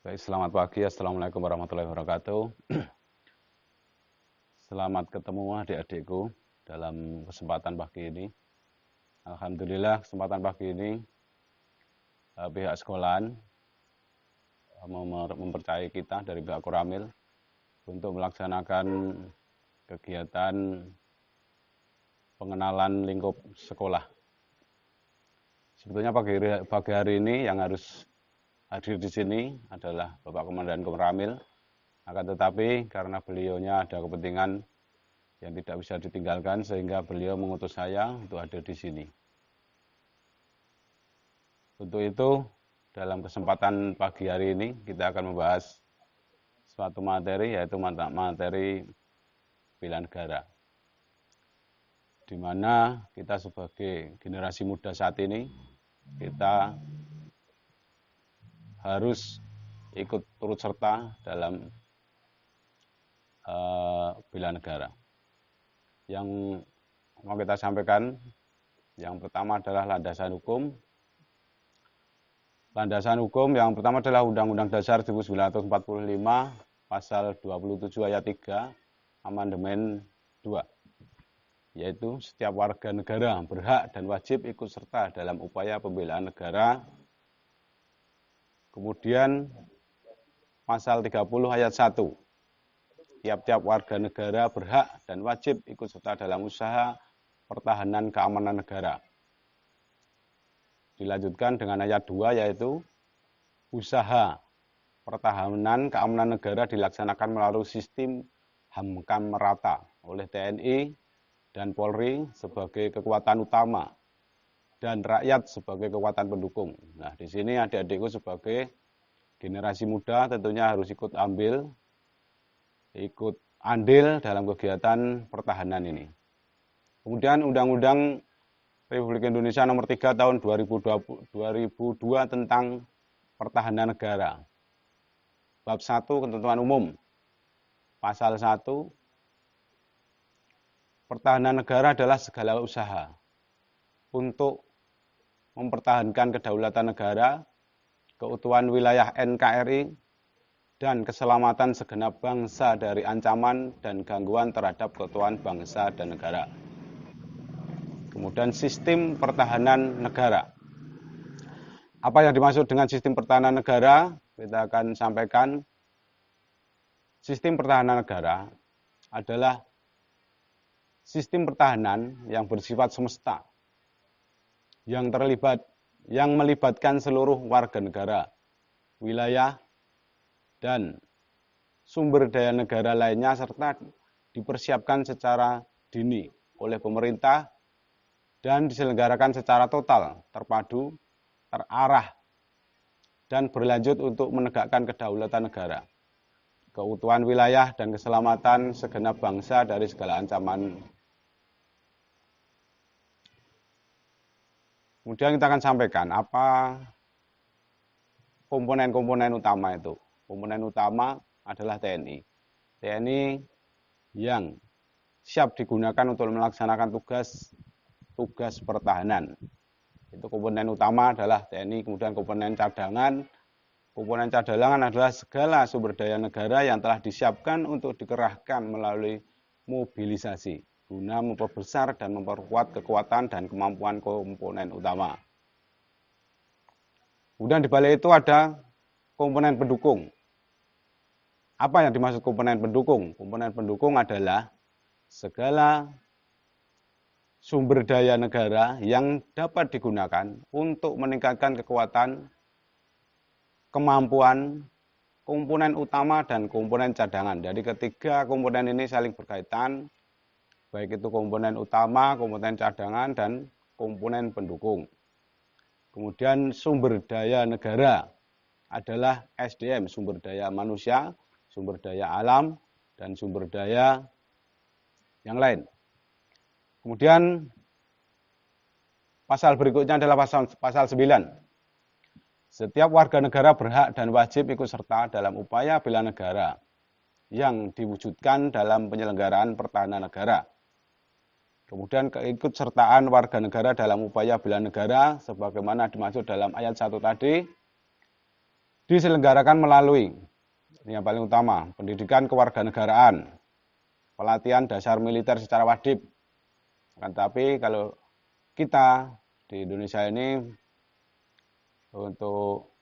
Baik, selamat pagi. Assalamualaikum warahmatullahi wabarakatuh. Selamat ketemu adik-adikku dalam kesempatan pagi ini. Alhamdulillah kesempatan pagi ini pihak sekolahan mempercayai kita dari pihak Koramil untuk melaksanakan kegiatan pengenalan lingkup sekolah. Sebetulnya pagi hari ini yang harus hadir di sini adalah Bapak Komandan Koramil. Akan tetapi karena beliaunya ada kepentingan yang tidak bisa ditinggalkan sehingga beliau mengutus saya untuk hadir di sini. Untuk itu dalam kesempatan pagi hari ini kita akan membahas suatu materi yaitu materi bela negara. Di mana kita sebagai generasi muda saat ini kita harus ikut turut serta dalam bela negara. Yang mau kita sampaikan, yang pertama adalah landasan hukum. Landasan hukum yang pertama adalah Undang-Undang Dasar 1945 pasal 27 ayat 3 amandemen 2, yaitu setiap warga negara berhak dan wajib ikut serta dalam upaya pembelaan negara. Kemudian pasal 30 ayat 1, tiap-tiap warga negara berhak dan wajib ikut serta dalam usaha pertahanan keamanan negara. Dilanjutkan dengan ayat 2 yaitu usaha pertahanan keamanan negara dilaksanakan melalui sistem HAMKAM merata oleh TNI dan Polri sebagai kekuatan utama dan rakyat sebagai kekuatan pendukung. Nah, di sini adik-adikku sebagai generasi muda tentunya harus ikut andil dalam kegiatan pertahanan ini. Kemudian Undang-Undang Republik Indonesia Nomor 3 Tahun 2002 tentang Pertahanan Negara. Bab 1 Ketentuan Umum. Pasal 1, pertahanan negara adalah segala usaha untuk mempertahankan kedaulatan negara, keutuhan wilayah NKRI, dan keselamatan segenap bangsa dari ancaman dan gangguan terhadap keutuhan bangsa dan negara. Kemudian sistem pertahanan negara. Apa yang dimaksud dengan sistem pertahanan negara? Kita akan sampaikan. Sistem pertahanan negara adalah sistem pertahanan yang bersifat semesta, yang melibatkan seluruh warga negara, wilayah, dan sumber daya negara lainnya serta dipersiapkan secara dini oleh pemerintah dan diselenggarakan secara total, terpadu, terarah, dan berlanjut untuk menegakkan kedaulatan negara, keutuhan wilayah, dan keselamatan segenap bangsa dari segala ancaman. Kemudian kita akan sampaikan apa komponen-komponen utama itu. Komponen utama adalah TNI. TNI yang siap digunakan untuk melaksanakan tugas pertahanan. Itu komponen utama adalah TNI. Kemudian komponen cadangan. Komponen cadangan adalah segala sumber daya negara yang telah disiapkan untuk dikerahkan melalui mobilisasi guna memperbesar dan memperkuat kekuatan dan kemampuan komponen utama. Kemudian di balik itu ada komponen pendukung. Apa yang dimaksud komponen pendukung? Komponen pendukung adalah segala sumber daya negara yang dapat digunakan untuk meningkatkan kekuatan, kemampuan, komponen utama, dan komponen cadangan. Jadi ketiga komponen ini saling berkaitan, baik itu komponen utama, komponen cadangan, dan komponen pendukung. Kemudian sumber daya negara adalah SDM, sumber daya manusia, sumber daya alam, dan sumber daya yang lain. Kemudian pasal berikutnya adalah pasal 9. Setiap warga negara berhak dan wajib ikut serta dalam upaya bela negara yang diwujudkan dalam penyelenggaraan pertahanan negara. Kemudian keikutsertaan warga negara dalam upaya bela negara sebagaimana dimaksud dalam ayat 1 tadi diselenggarakan melalui ini yang paling utama, pendidikan kewarganegaraan, pelatihan dasar militer secara wajib. Tetapi kalau kita di Indonesia ini untuk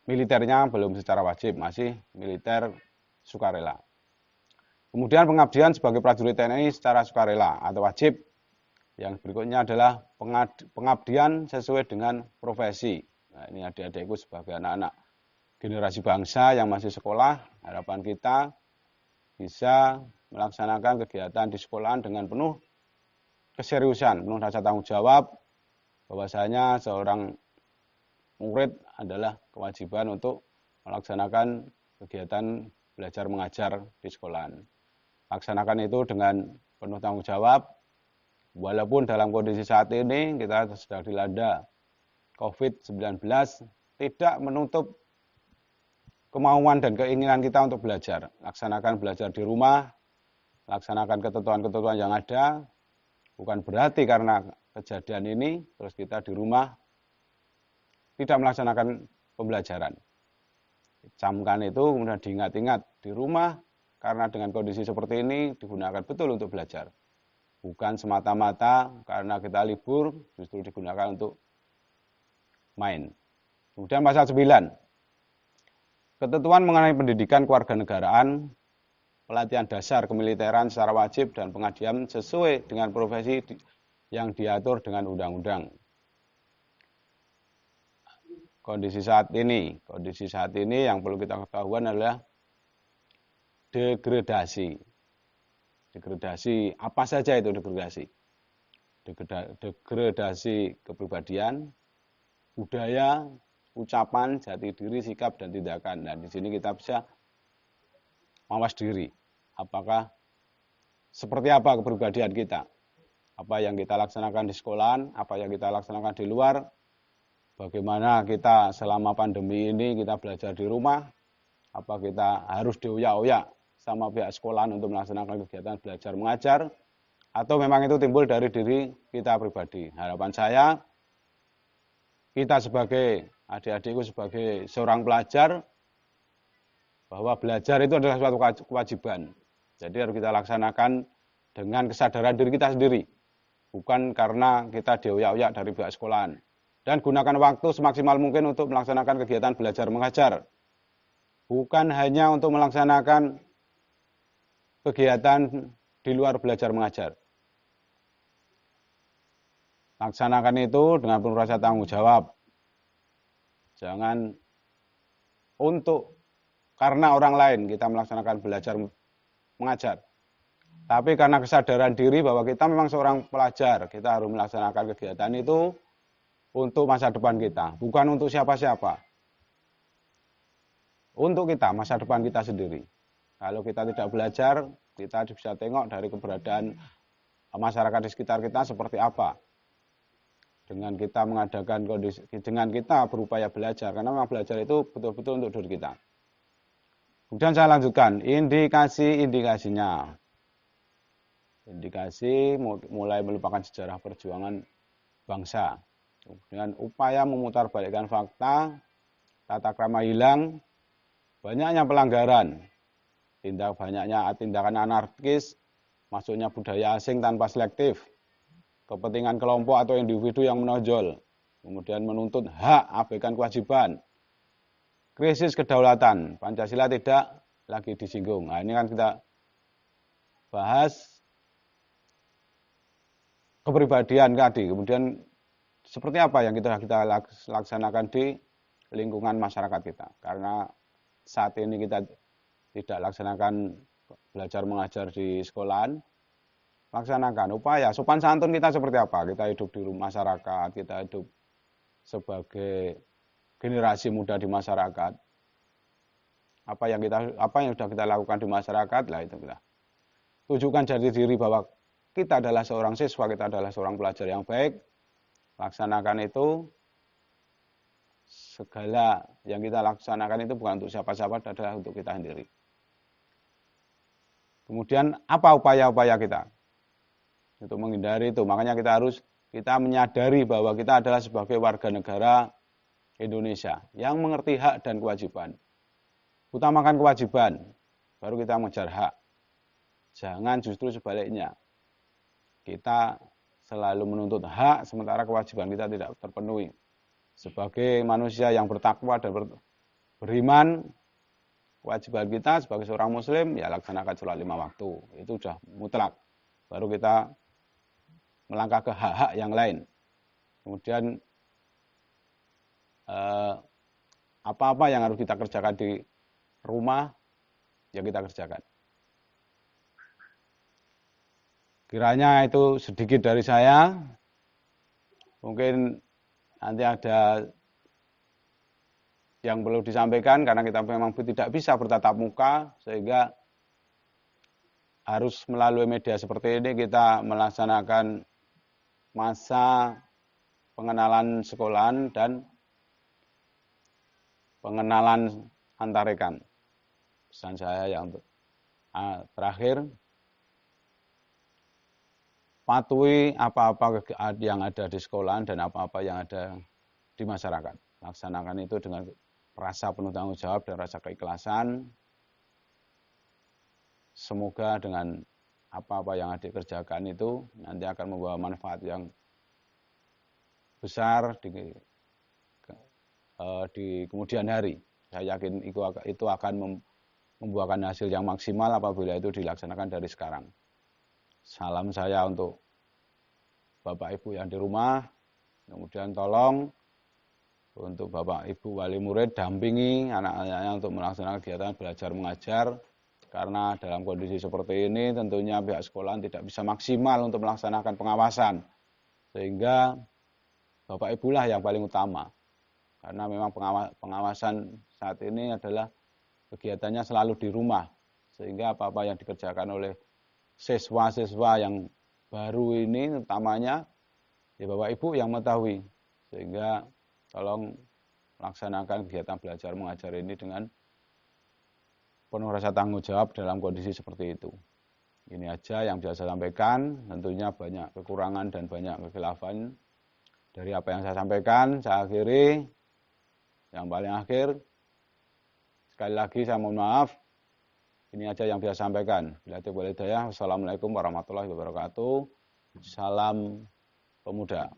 militernya belum secara wajib, masih militer sukarela. Kemudian pengabdian sebagai prajurit TNI secara sukarela atau wajib. Yang berikutnya adalah pengabdian sesuai dengan profesi. Nah, ini adik-adikku sebagai anak-anak generasi bangsa yang masih sekolah, harapan kita bisa melaksanakan kegiatan di sekolahan dengan penuh keseriusan, penuh rasa tanggung jawab, bahwasanya seorang murid adalah kewajiban untuk melaksanakan kegiatan belajar mengajar di sekolahan. Laksanakan itu dengan penuh tanggung jawab, walaupun dalam kondisi saat ini kita sedang dilanda COVID-19, tidak menutup kemauan dan keinginan kita untuk belajar. Laksanakan belajar di rumah, laksanakan ketentuan-ketentuan yang ada, bukan berarti karena kejadian ini, terus kita di rumah tidak melaksanakan pembelajaran. Camkan itu kemudian diingat-ingat di rumah, karena dengan kondisi seperti ini digunakan betul untuk belajar. Bukan semata-mata karena kita libur, justru digunakan untuk main. Kemudian pasal 9. Ketentuan mengenai pendidikan kewarganegaraan, pelatihan dasar kemiliteran secara wajib dan pengabdian sesuai dengan profesi yang diatur dengan undang-undang. Kondisi saat ini yang perlu kita ketahui adalah degradasi. Degradasi, apa saja itu degradasi? Degradasi kepribadian, budaya, ucapan, jati diri, sikap, dan tindakan. Nah, di sini kita bisa mawas diri. Apakah seperti apa kepribadian kita? Apa yang kita laksanakan di sekolahan, apa yang kita laksanakan di luar, bagaimana kita selama pandemi ini kita belajar di rumah, apa kita harus dioyak-oyak sama pihak sekolahan untuk melaksanakan kegiatan belajar mengajar, atau memang itu timbul dari diri kita pribadi. Harapan saya, kita sebagai adik-adikku sebagai seorang pelajar, bahwa belajar itu adalah suatu kewajiban. Jadi harus kita laksanakan dengan kesadaran diri kita sendiri, bukan karena kita dioyak-oyak dari pihak sekolahan. Dan gunakan waktu semaksimal mungkin untuk melaksanakan kegiatan belajar mengajar. Bukan hanya untuk melaksanakan kegiatan di luar belajar mengajar. Laksanakan itu dengan penuh rasa tanggung jawab. Jangan untuk karena orang lain kita melaksanakan belajar mengajar. Tapi karena kesadaran diri bahwa kita memang seorang pelajar, kita harus melaksanakan kegiatan itu untuk masa depan kita, bukan untuk siapa-siapa. Untuk kita, masa depan kita sendiri. Kalau kita tidak belajar, kita bisa tengok dari keberadaan masyarakat di sekitar kita seperti apa. Dengan kita mengadakan kondisi, dengan kita berupaya belajar, karena memang belajar itu betul-betul untuk diri kita. Kemudian saya lanjutkan, indikasi-indikasinya. Indikasi mulai melupakan sejarah perjuangan bangsa. Kemudian upaya memutarbalikkan fakta, tata krama hilang, banyaknya pelanggaran, banyaknya tindakan anarkis, masuknya budaya asing tanpa selektif, kepentingan kelompok atau individu yang menonjol, kemudian menuntut hak, abaikan kewajiban, krisis kedaulatan, Pancasila tidak lagi disinggung. Nah, ini kan kita bahas kepribadian tadi, kemudian seperti apa yang kita laksanakan di lingkungan masyarakat kita. Karena saat ini kita tidak laksanakan belajar mengajar di sekolahan, laksanakan upaya sopan santun kita seperti apa. Kita hidup di masyarakat, kita hidup sebagai generasi muda di masyarakat. Apa yang sudah kita lakukan di masyarakat lah itu kita tunjukkan jati diri bahwa kita adalah seorang siswa, kita adalah seorang pelajar yang baik. Laksanakan itu, segala yang kita laksanakan itu bukan untuk siapa-siapa, adalah untuk kita sendiri. Kemudian apa upaya-upaya kita untuk menghindari itu? Makanya kita menyadari bahwa kita adalah sebagai warga negara Indonesia yang mengerti hak dan kewajiban. Utamakan kewajiban, baru kita mengejar hak. Jangan justru sebaliknya. Kita selalu menuntut hak, sementara kewajiban kita tidak terpenuhi. Sebagai manusia yang bertakwa dan beriman, kewajiban kita sebagai seorang muslim, ya laksanakan sholat 5 waktu. Itu sudah mutlak. Baru kita melangkah ke hak-hak yang lain. Kemudian apa-apa yang harus kita kerjakan di rumah, ya kita kerjakan. Kiranya itu sedikit dari saya. Mungkin nanti ada yang perlu disampaikan, karena kita memang tidak bisa bertatap muka, sehingga harus melalui media seperti ini kita melaksanakan masa pengenalan sekolahan dan pengenalan antar rekan. Pesan saya yang terakhir, patuhi apa-apa yang ada di sekolahan dan apa-apa yang ada di masyarakat. Laksanakan itu dengan rasa penuh tanggung jawab dan rasa keikhlasan. Semoga dengan apa-apa yang dikerjakan itu nanti akan membawa manfaat yang besar di kemudian hari. Saya yakin itu akan membuahkan hasil yang maksimal apabila itu dilaksanakan dari sekarang. Salam saya untuk Bapak Ibu yang di rumah, kemudian tolong untuk Bapak Ibu wali murid dampingi anak-anaknya untuk melaksanakan kegiatan belajar mengajar, karena dalam kondisi seperti ini tentunya pihak sekolah tidak bisa maksimal untuk melaksanakan pengawasan, sehingga Bapak Ibu lah yang paling utama, karena memang pengawasan saat ini adalah kegiatannya selalu di rumah, sehingga apa-apa yang dikerjakan oleh siswa-siswa yang baru ini utamanya ya Bapak Ibu yang mengetahui, sehingga tolong melaksanakan kegiatan belajar mengajar ini dengan penuh rasa tanggung jawab dalam kondisi seperti itu. Ini aja yang bisa saya sampaikan, tentunya banyak kekurangan dan banyak kekhilafan dari apa yang saya sampaikan. Saya akhiri, yang paling akhir, sekali lagi saya mohon maaf, ini aja yang bisa saya sampaikan. Bila taufiq wal hidayah, wassalamualaikum warahmatullahi wabarakatuh. Salam pemuda.